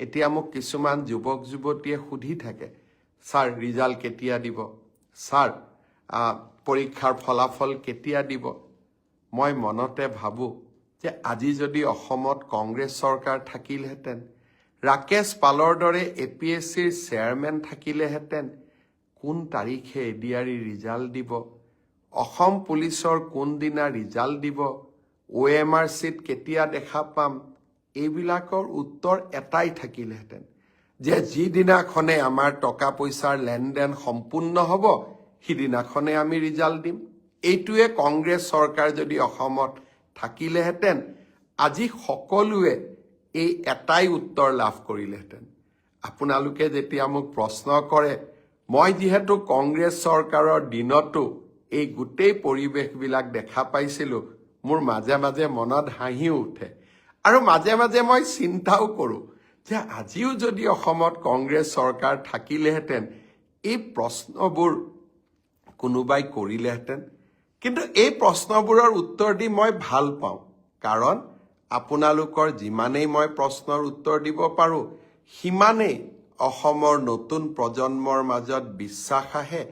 এতিয়া মোক কিছুমান যুৱক যুৱতীয়ে সুধি থাকে, ছাৰ ৰিজাল্ট কেতিয়া দিব, ছাৰ পৰীক্ষাৰ ফলাফল কেতিয়া দিব। মই মনতে ভাবোঁ যে আজি যদি অসমত কংগ্ৰেছ চৰকাৰ থাকিলহেঁতেন, ৰাকেশ পালৰ দৰে APSCৰ চেয়াৰমেন থাকিলেহেঁতেন, কোন তাৰিখে ADRE ৰিজাল্ট দিব, অসম পুলিচৰ কোনদিনা ৰিজাল্ট দিব, OMR চিট কেতিয়া দেখা পাম, এইবিলাকৰ উত্তৰ এটাই থাকিলহেঁতেন যে যিদিনাখনে আমাৰ টকা পইচাৰ লেনদেন সম্পূৰ্ণ হ'ব সিদিনাখনে আমি ৰিজাল্ট দিম। এইটোৱে কংগ্ৰেছ চৰকাৰ যদি অসমত থাকিলেহেঁতেন আজি সকলোৱে এই এটাই উত্তৰ লাভ কৰিলেহেঁতেন। আপোনালোকে যেতিয়া মোক প্ৰশ্ন কৰে, মই যিহেতু কংগ্ৰেছ চৰকাৰৰ দিনতো এই গোটেই পৰিৱেশবিলাক দেখা পাইছিলোঁ, মোৰ মাজে মাজে মনত হাঁহিও উঠে আৰু মাজে মাজে মই চিন্তাও কৰোঁ যে আজিও যদি অসমত কংগ্ৰেছ চৰকাৰ থাকিলেহেঁতেন এই প্ৰশ্নবোৰ কোনোবাই কৰিলেহেঁতেন। কিন্তু এই প্ৰশ্নবোৰৰ উত্তৰ দি মই ভাল পাওঁ, কাৰণ আপোনালোকৰ যিমানেই মই প্ৰশ্নৰ উত্তৰ দিব পাৰোঁ সিমানেই অসমৰ নতুন প্ৰজন্মৰ মাজত বিশ্বাস আহে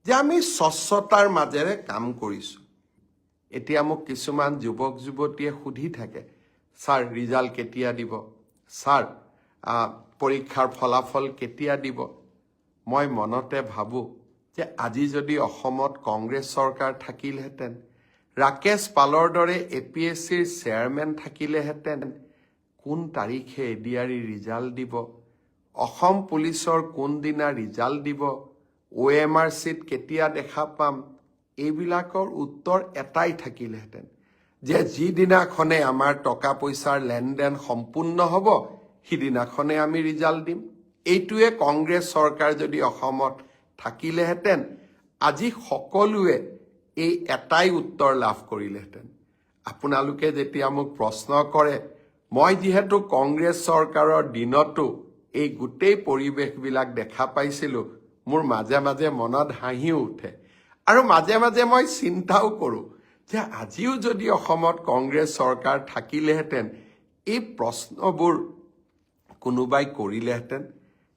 যে আমি স্বচ্ছতাৰ মাজেৰে কাম কৰিছোঁ। এতিয়া মোক কিছুমান যুৱক যুৱতীয়ে সুধি থাকে, ছাৰ ৰিজাল্ট কেতিয়া দিব, ছাৰ পৰীক্ষাৰ ফলাফল কেতিয়া দিব। মই মনতে ভাবোঁ যে আজি যদি অসমত কংগ্ৰেছ চৰকাৰ থাকিলহেঁতেন, ৰাকেশ পালৰ দৰে APSCৰ চেয়াৰমেন থাকিলেহেঁতেন, কোন তাৰিখে ADRE ৰিজাল্ট দিব, অসম পুলিচৰ কোনদিনা ৰিজাল্ট দিব, OMR চিট কেতিয়া দেখা পাম, এইবিলাকৰ উত্তৰ এটাই থাকিলহেঁতেন যে যিদিনাখনে আমাৰ টকা পইচাৰ লেনদেন সম্পূৰ্ণ হ'ব সিদিনাখনে আমি ৰিজাল্ট দিম। এইটোৱে কংগ্ৰেছ চৰকাৰ যদি অসমত থাকিলেহেঁতেন আজি সকলোৱে এই এটাই উত্তৰ লাভ কৰিলেহেঁতেন। আপোনালোকে যেতিয়া মোক প্ৰশ্ন কৰে, মই যিহেতু কংগ্ৰেছ চৰকাৰৰ দিনতো এই গোটেই পৰিৱেশবিলাক দেখা পাইছিলোঁ, মোৰ মাজে মাজে মনত হাঁহিও উঠে আৰু মাজে মাজে মই চিন্তাও কৰোঁ যে আজিও যদি অসমত কংগ্ৰেছ চৰকাৰ থাকিলেহেঁতেন এই প্ৰশ্নবোৰ কোনোবাই কৰিলেহেঁতেন।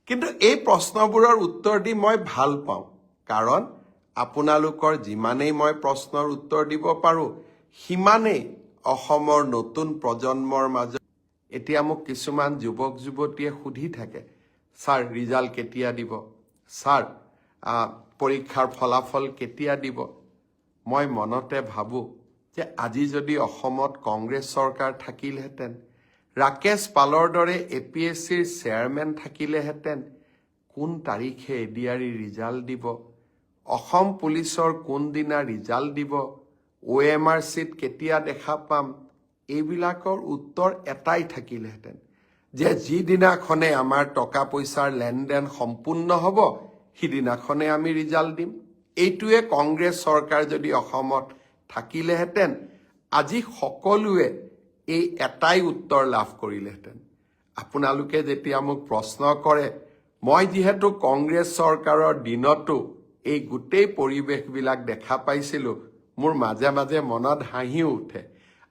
কিন্তু এই প্ৰশ্নবোৰৰ উত্তৰ দি মই ভাল পাওঁ, কাৰণ আপোনালোকৰ যিমানেই মই প্ৰশ্নৰ উত্তৰ দিব পাৰোঁ সিমানেই অসমৰ নতুন প্ৰজন্মৰ মাজত। এতিয়া মোক কিছুমান যুৱক যুৱতীয়ে সুধি থাকে, ছাৰ ৰিজাল্ট কেতিয়া দিব, ছাৰ পৰীক্ষাৰ ফলাফল কেতিয়া দিব। মই মনতে ভাবোঁ যে আজি যদি অসমত কংগ্ৰেছ চৰকাৰ থাকিলহেঁতেন, ৰাকেশ পালৰ দৰে APSCৰ চেয়াৰমেন থাকিলেহেঁতেন, কোন তাৰিখে ADRE ৰিজাল্ট দিব, অসম পুলিচৰ কোনদিনা ৰিজাল্ট দিব, OMR চিট কেতিয়া দেখা পাম, এইবিলাকৰ উত্তৰ এটাই থাকিলহেঁতেন যে যিদিনাখনে আমাৰ টকা পইচাৰ লেনদেন সম্পূৰ্ণ হ'ব সিদিনাখনে আমি ৰিজাল্ট দিম। এইটোৱে কংগ্ৰেছ চৰকাৰ যদি অসমত থাকিলেহেঁতেন আজি সকলোৱে এই এটাই উত্তৰ লাভ কৰিলেহেঁতেন। আপোনালোকে যেতিয়া মোক প্ৰশ্ন কৰে, মই যিহেতু কংগ্ৰেছ চৰকাৰৰ দিনতো এই গোটেই পৰিৱেশবিলাক দেখা পাইছিলোঁ, মোৰ মাজে মাজে মনত হাঁহিও উঠে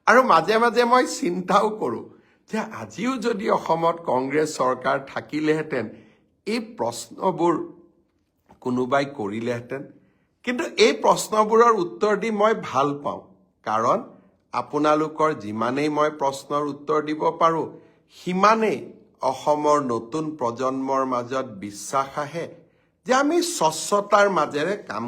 আৰু মাজে মাজে মই চিন্তাও কৰোঁ যে আজিও যদি অসমত কংগ্ৰেছ চৰকাৰ থাকিলেহেঁতেন এই প্ৰশ্নবোৰ কোনোবাই কৰিলেহেঁতেন। কিন্তু এই প্ৰশ্নবোৰৰ উত্তৰ দি মই ভাল পাওঁ, কাৰণ আপোনালোকৰ যিমানেই মই প্ৰশ্নৰ উত্তৰ দিব পাৰোঁ সিমানেই অসমৰ নতুন প্ৰজন্মৰ মাজত বিশ্বাস আহে যে আমি স্বচ্ছতাৰ মাজেৰে কাম